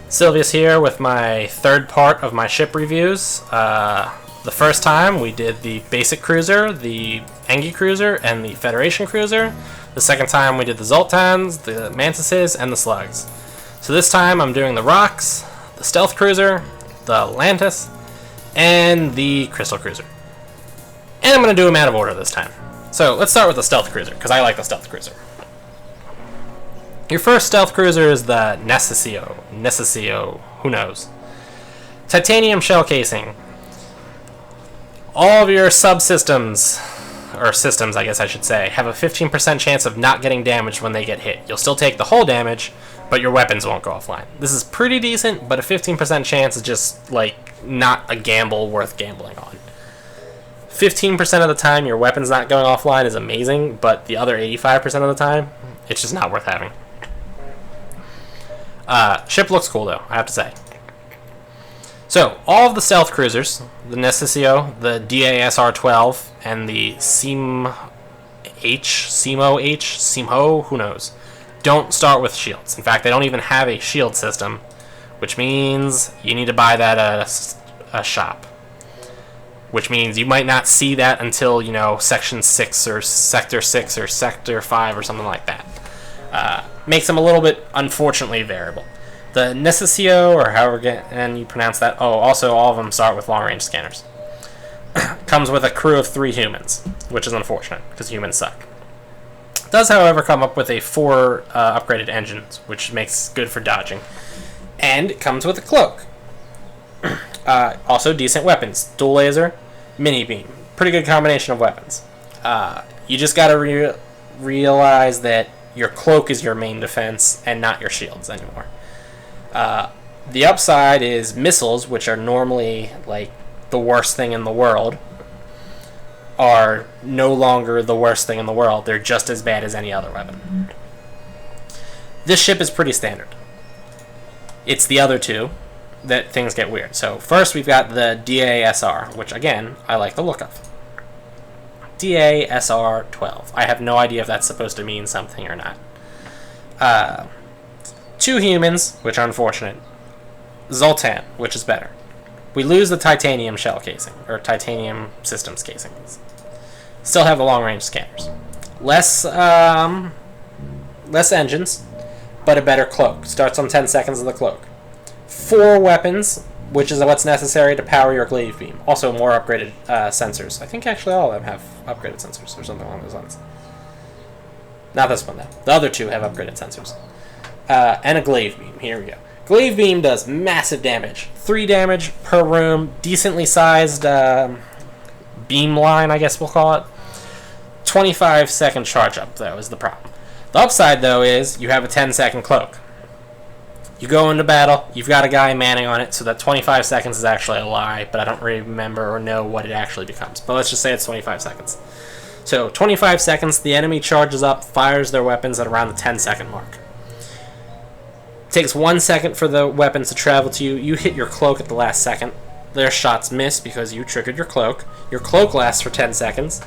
Silveus here with my third part of my ship reviews. The first time we did the basic cruiser, the Engi cruiser, and the Federation cruiser. The second time we did the Zoltans, the Mantises, and the Slugs. So this time I'm doing the Rocks, the Stealth cruiser, the Lantis, and the Crystal cruiser. And I'm going to do them out of order this time. So let's start with the Stealth cruiser, because I like the Stealth cruiser. Your first stealth cruiser is the Necessio, who knows. Titanium shell casing. All of your subsystems, or systems I guess I should say, have a 15% chance of not getting damaged when they get hit. You'll still take the whole damage, but your weapons won't go offline. This is pretty decent, but a 15% chance is just, like, not a gamble worth gambling on. 15% of the time your weapon's not going offline is amazing, but the other 85% of the time, it's just not worth having. Ship looks cool though, I have to say. So, all of the stealth cruisers, the Necessio, the DASR-12, and the Simo, who knows, don't start with shields. In fact, they don't even have a shield system, which means you need to buy that at a shop. Which means you might not see that until, you know, Section 6 or Sector 6 or Sector 5 or something like that. Makes them a little bit, unfortunately, variable. The Necessio, or however you pronounce that, also all of them start with long-range scanners. Comes with a crew of 3 humans, which is unfortunate, because humans suck. Does, however, come up with 4 upgraded engines, which makes good for dodging. And it comes with a cloak. Also, decent weapons. Dual laser, mini beam. Pretty good combination of weapons. You just gotta realize that your cloak is your main defense and not your shields anymore. The upside is missiles, which are normally like the worst thing in the world, are no longer the worst thing in the world. They're just as bad as any other weapon. This ship is pretty standard. It's the other two that things get weird. So first we've got the DASR, which again, I like the look of. DASR-12. I have no idea if that's supposed to mean something or not. 2 humans, which are unfortunate. Zoltan, which is better. We lose the titanium shell casing, or titanium systems casings. Still have the long-range scanners. Less engines, but a better cloak. Starts on 10 seconds of the cloak. 4 weapons, which is what's necessary to power your glaive beam. Also more upgraded sensors. I think actually all of them have upgraded sensors or something along those lines. Not this one though. The other 2 have upgraded sensors. And a glaive beam. Here we go. Glaive beam does massive damage. 3 damage per room. Decently sized beam line, I guess we'll call it. 25-second charge up though is the problem. The upside though is you have a 10-second cloak. You go into battle, you've got a guy manning on it, so that 25 seconds is actually a lie, but I don't remember or know what it actually becomes. But let's just say it's 25 seconds. So, 25 seconds, the enemy charges up, fires their weapons at around the 10-second mark. It takes 1 second for the weapons to travel to you. You hit your cloak at the last second. Their shots miss because you triggered your cloak. Your cloak lasts for 10 seconds.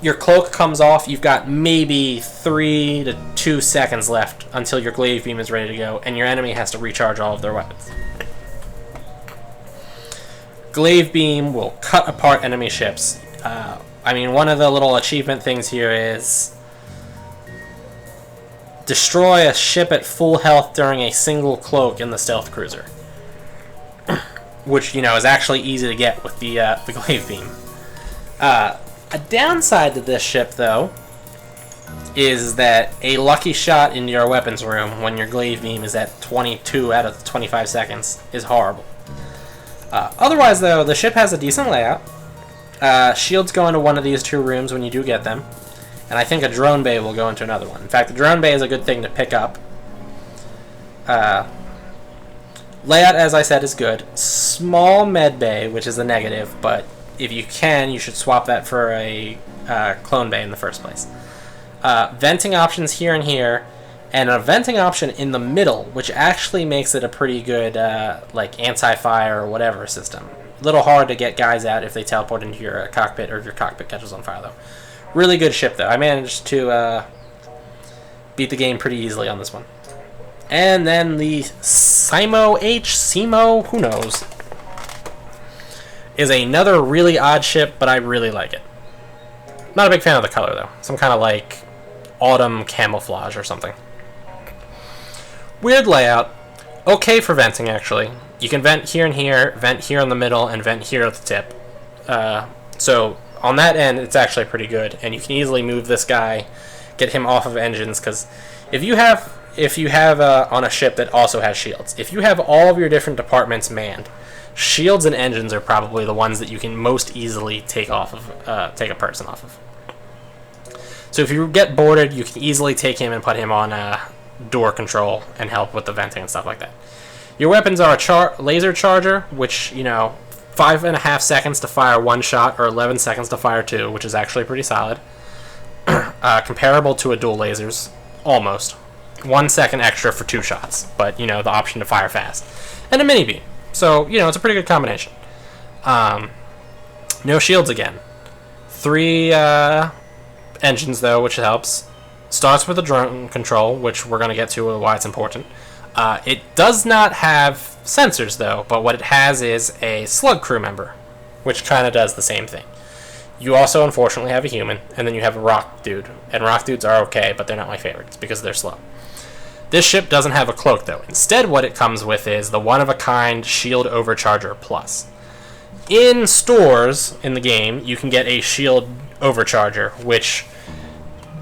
Your cloak comes off, you've got maybe 3 to 2 seconds left until your glaive beam is ready to go, and your enemy has to recharge all of their weapons. Glaive beam will cut apart enemy ships. I mean, one of the little achievement things here is destroy a ship at full health during a single cloak in the stealth cruiser. Which, you know, is actually easy to get with the glaive beam. A downside to this ship, though, is that a lucky shot into your weapons room when your glaive beam is at 22 out of 25 seconds is horrible. Otherwise, though, the ship has a decent layout. Shields go into one of these 2 rooms when you do get them, and I think a drone bay will go into another one. In fact, the drone bay is a good thing to pick up. Layout, as I said, is good. Small med bay, which is a negative, but if you can, you should swap that for a clone bay in the first place. Venting options here and here, and a venting option in the middle, which actually makes it a pretty good like anti-fire or whatever system. A little hard to get guys out if they teleport into your cockpit, or if your cockpit catches on fire, though. Really good ship, though. I managed to beat the game pretty easily on this one. And then the Simo, who knows, is another really odd ship, but I really like it. Not a big fan of the color, though. Some kind of, like, autumn camouflage or something. Weird layout. Okay for venting, actually. You can vent here and here, vent here in the middle, and vent here at the tip. So, on that end, it's actually pretty good, and you can easily move this guy, get him off of engines, because if you have on a ship that also has shields, if you have all of your different departments manned, shields and engines are probably the ones that you can most easily take off of, take a person off of. So if you get boarded, you can easily take him and put him on door control and help with the venting and stuff like that. Your weapons are a laser charger, which, 5.5 seconds to fire one shot, or 11 seconds to fire two, which is actually pretty solid. Comparable to a dual lasers, almost. 1 second extra for 2 shots, but, the option to fire fast. And a mini beam. So, it's a pretty good combination. No shields again. 3 engines, though, which helps. Starts with a drone control, which we're going to get to why it's important. It does not have sensors, though, but what it has is a slug crew member, which kind of does the same thing. You also, unfortunately, have a human, and then you have a rock dude. And rock dudes are okay, but they're not my favorites because they're slow. This ship doesn't have a cloak, though. Instead, what it comes with is the one-of-a-kind Shield Overcharger Plus. In stores in the game, you can get a Shield Overcharger, which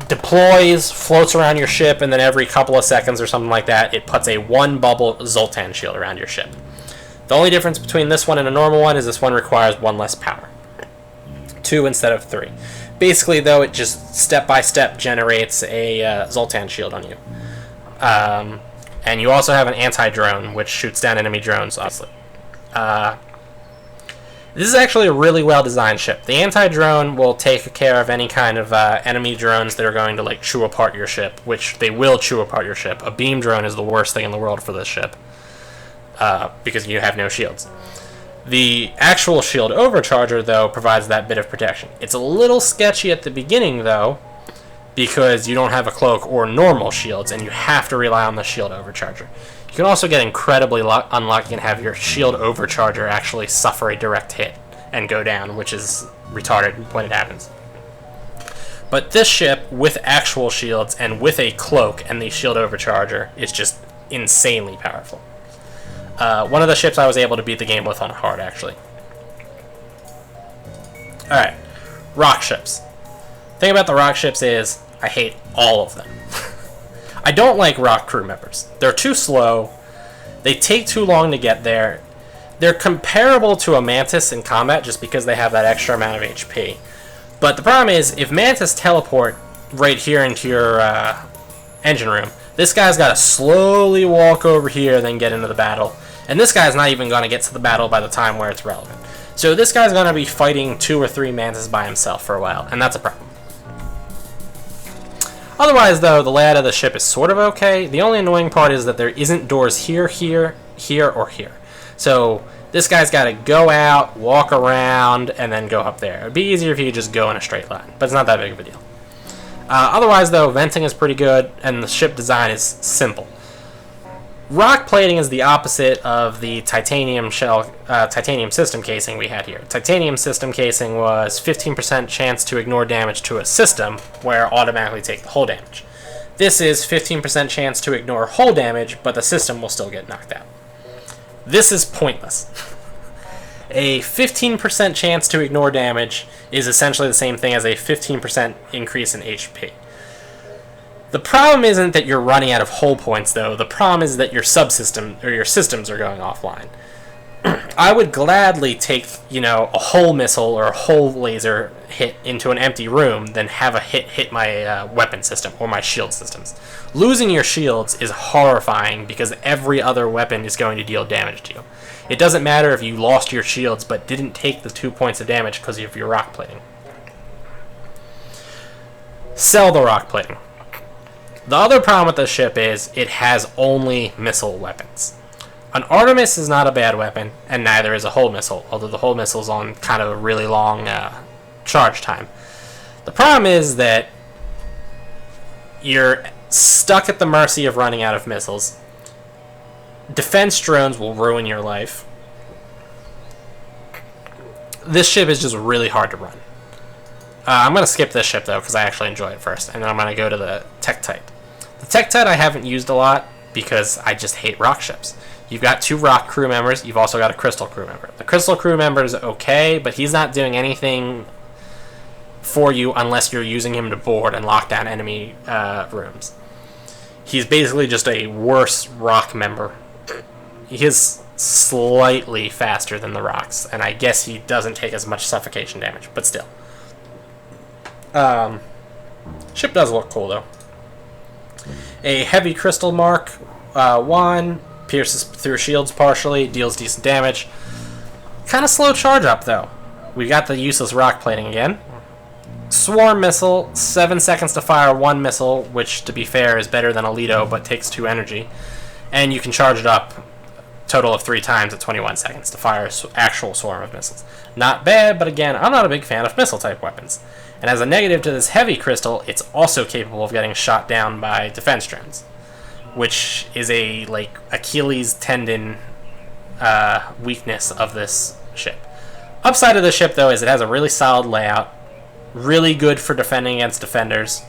deploys, floats around your ship, and then every couple of seconds or something like that, it puts a 1-bubble Zoltan shield around your ship. The only difference between this one and a normal one is this one requires 1 less power. 2 instead of 3. Basically, though, it just step-by-step generates a Zoltan shield on you. And you also have an anti-drone, which shoots down enemy drones, obviously. This is actually a really well-designed ship. The anti-drone will take care of any kind of enemy drones that are going to, like, chew apart your ship, which they will chew apart your ship. A beam drone is the worst thing in the world for this ship, because you have no shields. The actual shield overcharger, though, provides that bit of protection. It's a little sketchy at the beginning, though, because you don't have a cloak or normal shields, and you have to rely on the shield overcharger. You can also get incredibly unlucky and have your shield overcharger actually suffer a direct hit and go down, which is retarded when it happens. But this ship, with actual shields and with a cloak and the shield overcharger, is just insanely powerful. One of the ships I was able to beat the game with on hard, actually. Alright, rock ships. The thing about the rock ships is, I hate all of them. I don't like rock crew members. They're too slow. They take too long to get there. They're comparable to a Mantis in combat just because they have that extra amount of HP. But the problem is, if Mantis teleport right here into your engine room, this guy's got to slowly walk over here and then get into the battle. And this guy's not even going to get to the battle by the time where it's relevant. So this guy's going to be fighting 2 or 3 Mantis by himself for a while, and that's a problem. Otherwise, though, the layout of the ship is sort of okay. The only annoying part is that there isn't doors here, here, here, or here. So this guy's got to go out, walk around, and then go up there. It would be easier if he could just go in a straight line, but it's not that big of a deal. Otherwise, though, venting is pretty good, and the ship design is simple. Rock plating is the opposite of the titanium system casing we had here. Titanium system casing was 15% chance to ignore damage to a system, where automatically take the hull damage. This is 15% chance to ignore hull damage, but the system will still get knocked out. This is pointless. A 15% chance to ignore damage is essentially the same thing as a 15% increase in HP. The problem isn't that you're running out of hull points, though. The problem is that your subsystem or your systems are going offline. I would gladly take, a hull missile or a hull laser hit into an empty room than have a hit my weapon system or my shield systems. Losing your shields is horrifying because every other weapon is going to deal damage to you. It doesn't matter if you lost your shields but didn't take the 2 points of damage because of your rock plating. Sell the rock plating. The other problem with this ship is it has only missile weapons. An Artemis is not a bad weapon, and neither is a hull missile, although the hull missile's on kind of a really long charge time. The problem is that you're stuck at the mercy of running out of missiles. Defense drones will ruin your life. This ship is just really hard to run. I'm going to skip this ship, though, because I actually enjoy it first, and then I'm going to go to the Tektite. The Tektite I haven't used a lot because I just hate rock ships. You've got 2 rock crew members. You've also got a crystal crew member. The crystal crew member is okay, but he's not doing anything for you unless you're using him to board and lock down enemy rooms. He's basically just a worse rock member. He is slightly faster than the rocks, and I guess he doesn't take as much suffocation damage, but still. Ship does look cool, though. A heavy crystal mark 1, pierces through shields partially, deals decent damage. Kind of slow charge up, though. We got the useless rock plating again. Swarm missile, 7 seconds to fire 1 missile, which, to be fair, is better than a Lido, but takes 2 energy. And you can charge it up total of 3 times at 21 seconds to fire actual swarm of missiles. Not bad, but again, I'm not a big fan of missile-type weapons. And as a negative to this heavy crystal, it's also capable of getting shot down by defense drones, which is a Achilles tendon weakness of this ship. Upside of this ship, though, is it has a really solid layout, really good for defending against defenders.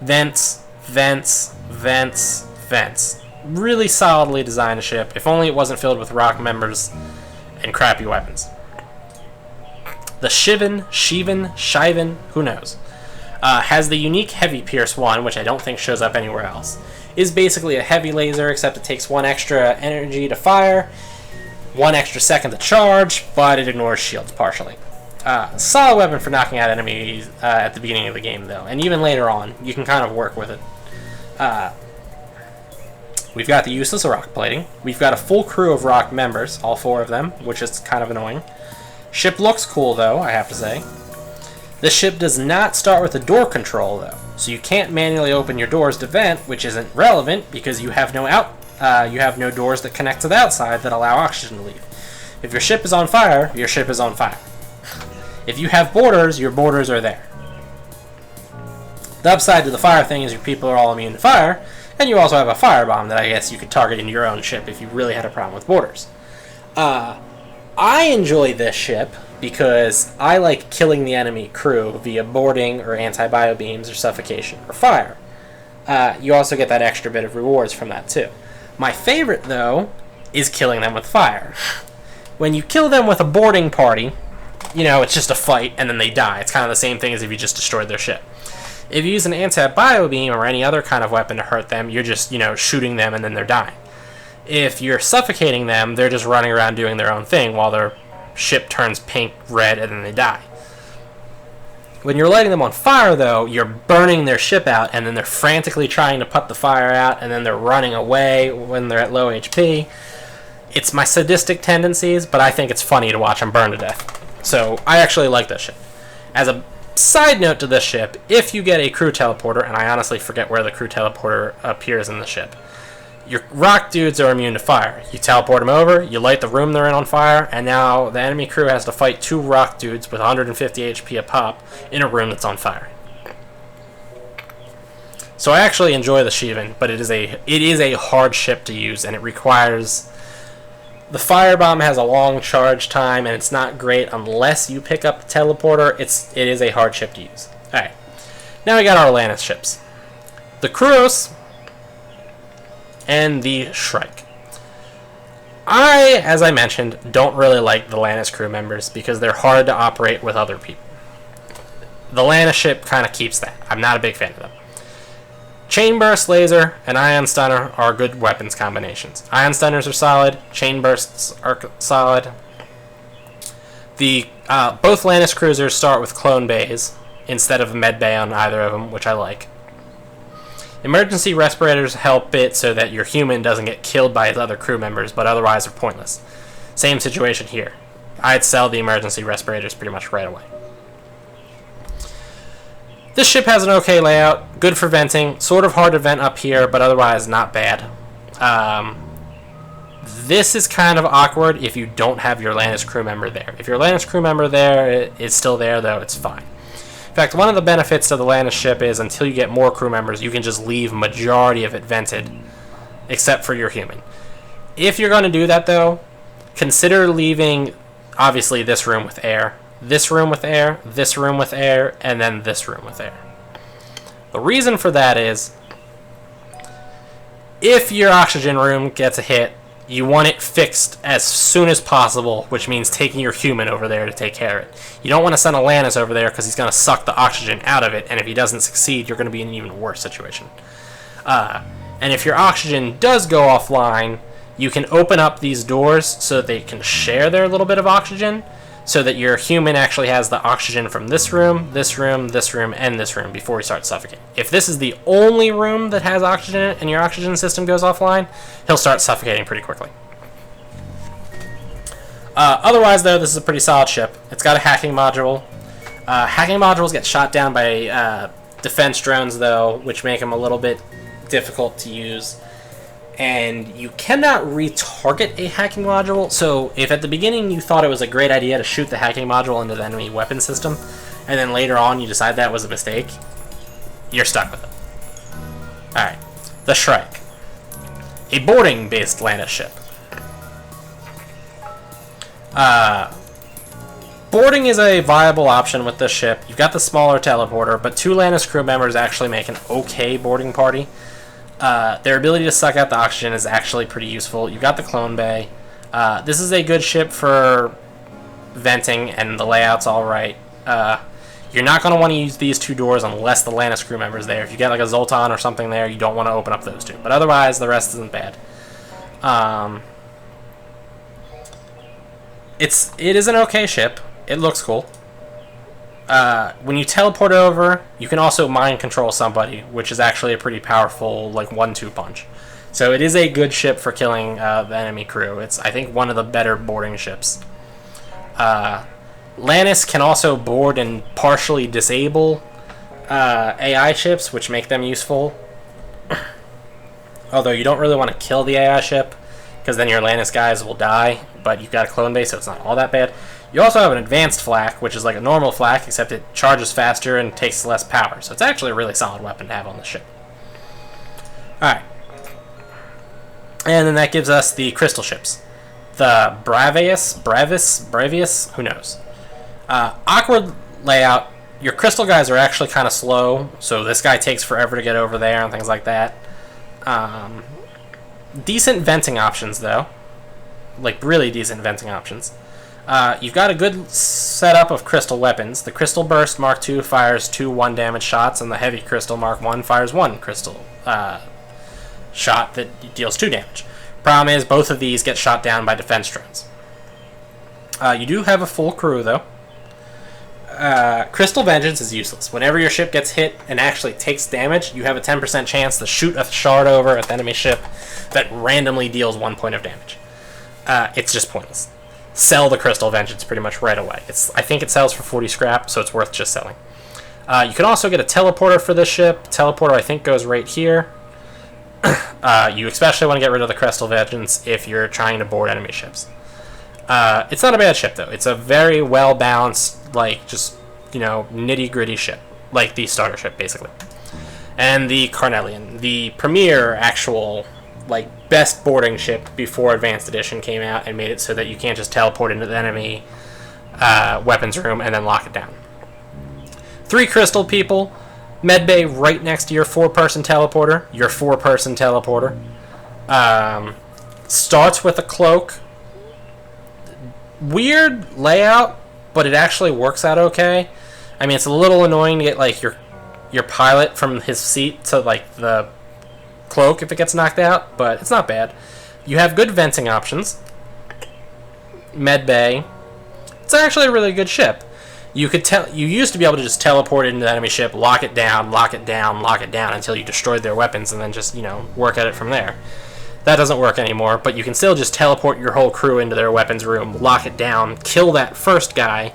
Vents, vents, vents, vents. Really solidly designed ship, if only it wasn't filled with rock members and crappy weapons. The Shivan, who knows, has the unique Heavy Pierce 1, which I don't think shows up anywhere else. Is basically a heavy laser, except it takes 1 extra energy to fire, 1 extra second to charge, but it ignores shields partially. Solid weapon for knocking out enemies at the beginning of the game, though, and even later on, you can kind of work with it. We've got the useless rock plating. We've got a full crew of rock members, all 4 of them, which is kind of annoying. Ship looks cool, though, I have to say. This ship does not start with a door control, though, so you can't manually open your doors to vent, which isn't relevant because you have no doors that connect to the outside that allow oxygen to leave. If your ship is on fire, your ship is on fire. If you have borders, your borders are there. The upside to the fire thing is your people are all immune to fire, and you also have a firebomb that I guess you could target into your own ship if you really had a problem with borders. I enjoy this ship because I like killing the enemy crew via boarding or anti-bio beams or suffocation or fire. You also get that extra bit of rewards from that too. My favorite, though, is killing them with fire. When you kill them with a boarding party, it's just a fight and then they die. It's kind of the same thing as if you just destroyed their ship. If you use an anti-bio beam or any other kind of weapon to hurt them, you're just, shooting them and then they're dying. If you're suffocating them, they're just running around doing their own thing while their ship turns pink, red, and then they die. When you're lighting them on fire, though, you're burning their ship out, and then they're frantically trying to put the fire out, and then they're running away when they're at low HP. It's my sadistic tendencies, but I think it's funny to watch them burn to death. So I actually like this ship. As a side note to this ship, if you get a crew teleporter, and I honestly forget where the crew teleporter appears in the ship, your rock dudes are immune to fire. You teleport them over, you light the room they're in on fire, and now the enemy crew has to fight 2 rock dudes with 150 HP a pop in a room that's on fire. So I actually enjoy the Shivan, but it is a hard ship to use, and it requires... The firebomb has a long charge time, and it's not great unless you pick up the teleporter. It is a hard ship to use. Alright, now we got our Lanius ships. The Kuros and the Shrike. I, as I mentioned, don't really like the Lanius crew members because they're hard to operate with other people. The Lanius ship kind of keeps that. I'm not a big fan of them. Chain Burst Laser and Ion Stunner are good weapons combinations. Ion Stunners are solid. Chain Bursts are solid. Both Lanius cruisers start with clone bays instead of a med bay on either of them, which I like. Emergency respirators help it so that your human doesn't get killed by his other crew members, but otherwise are pointless. Same situation here. I'd sell the emergency respirators pretty much right away. This ship has an okay layout, good for venting, sort of hard to vent up here, but otherwise not bad. This is kind of awkward if you don't have your Lanius crew member there. If your Lanius crew member there is still there, though, it's fine. In fact, one of the benefits to the Lanius ship is until you get more crew members, you can just leave majority of it vented, except for your human. If you're going to do that, though, consider leaving, obviously, this room with air, this room with air, this room with air, and then this room with air. The reason for that is, if your oxygen room gets a hit, you want it fixed as soon as possible, which means taking your human over there to take care of it. You don't want to send a Lanius over there because he's going to suck the oxygen out of it, and if he doesn't succeed, you're going to be in an even worse situation. And if your oxygen does go offline, you can open up these doors so that they can share their little bit of oxygen, so that your human actually has the oxygen from this room, this room, this room, and this room before he starts suffocating. If this is the only room that has oxygen in it and your oxygen system goes offline, he'll start suffocating pretty quickly. Otherwise, though, this is a pretty solid ship. It's got a hacking module. Hacking modules get shot down by defense drones, though, which make them a little bit difficult to use. And you cannot retarget a hacking module, so if at the beginning you thought it was a great idea to shoot the hacking module into the enemy weapon system, and then later on you decide that was a mistake, you're stuck with it. Alright, the Shrike. A boarding-based Lanius ship. Boarding is a viable option with this ship. You've got the smaller teleporter, but 2 Lanius crew members actually make an okay boarding party. Their ability to suck out the oxygen is actually pretty useful. You've got the clone bay. This is a good ship for venting, and the layout's alright. You're not going to want to use these 2 doors unless the Lanius crew member's there. If you get like a Zoltan or something there, you don't want to open up those 2. But otherwise, the rest isn't bad. It is an okay ship. It looks cool. When you teleport over, you can also mind control somebody, which is actually a pretty powerful, like, 1-2 punch. So it is a good ship for killing the enemy crew. It's, I think, one of the better boarding ships. Lanius can also board and partially disable AI ships, which make them useful. Although you don't really want to kill the AI ship, because then your Lanius guys will die, but you've got a clone base, so it's not all that bad. You also have an advanced flak, which is like a normal flak, except it charges faster and takes less power. So it's actually a really solid weapon to have on the ship. Alright. And then that gives us the crystal ships. The Bravius, who knows. Awkward layout. Your crystal guys are actually kind of slow, so this guy takes forever to get over there and things like that. Decent venting options, though. Like, really decent venting options. You've got a good setup of crystal weapons. The Crystal Burst Mark II fires 2 1-damage shots, and the Heavy Crystal Mark I fires 1 crystal shot that deals 2 damage. Problem is, both of these get shot down by defense drones. You do have a full crew, though. Crystal Vengeance is useless. Whenever your ship gets hit and actually takes damage, you have a 10% chance to shoot a shard over at the enemy ship that randomly deals 1 point of damage. It's just pointless. Sell the Crystal Vengeance pretty much right away. I think it sells for 40 scrap, so it's worth just selling. You can also get a teleporter for this ship. Teleporter, I think, goes right here. You especially want to get rid of the Crystal Vengeance if you're trying to board enemy ships. It's not a bad ship, though. It's a very well-balanced, like, just, you know, nitty-gritty ship. Like the starter ship, basically. And the Carnelian, the premier actual, like, best boarding ship before Advanced Edition came out and made it so that you can't just teleport into the enemy weapons room and then lock it down. 3 crystal people, medbay right next to your 4-person teleporter. Starts with a cloak. Weird layout, but it actually works out okay. I mean, it's a little annoying to get, like, your pilot from his seat to, like, the cloak if it gets knocked out, but it's not bad. You have good venting options. Medbay. It's actually a really good ship. You used to be able to just teleport into the enemy ship, lock it down until you destroyed their weapons, and then just, you know, work at it from there. That doesn't work anymore, but you can still just teleport your whole crew into their weapons room, lock it down, kill that first guy,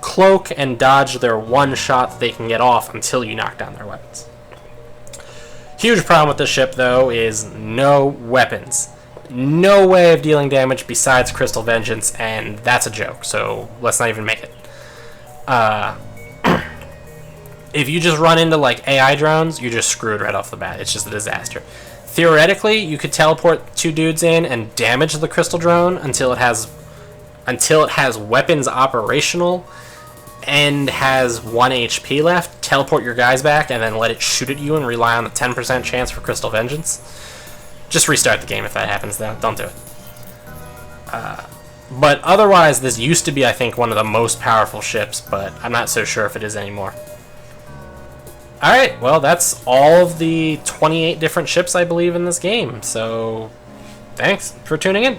cloak and dodge their 1 shot that they can get off until you knock down their weapons. Huge problem with this ship, though, is no weapons. No way of dealing damage besides Crystal Vengeance, and that's a joke, so let's not even make it. If you just run into, like, AI drones, you're just screwed right off the bat. It's just a disaster. Theoretically, you could teleport 2 dudes in and damage the crystal drone until it has weapons operational and has 1 HP left. Teleport your guys back and then let it shoot at you and rely on the 10% chance for crystal vengeance. Just restart the game if that happens, though. Don't do it. But otherwise, this used to be, I think, one of the most powerful ships, but I'm not so sure if it is anymore. Alright, well, that's all of the 28 different ships, I believe, in this game. So, thanks for tuning in.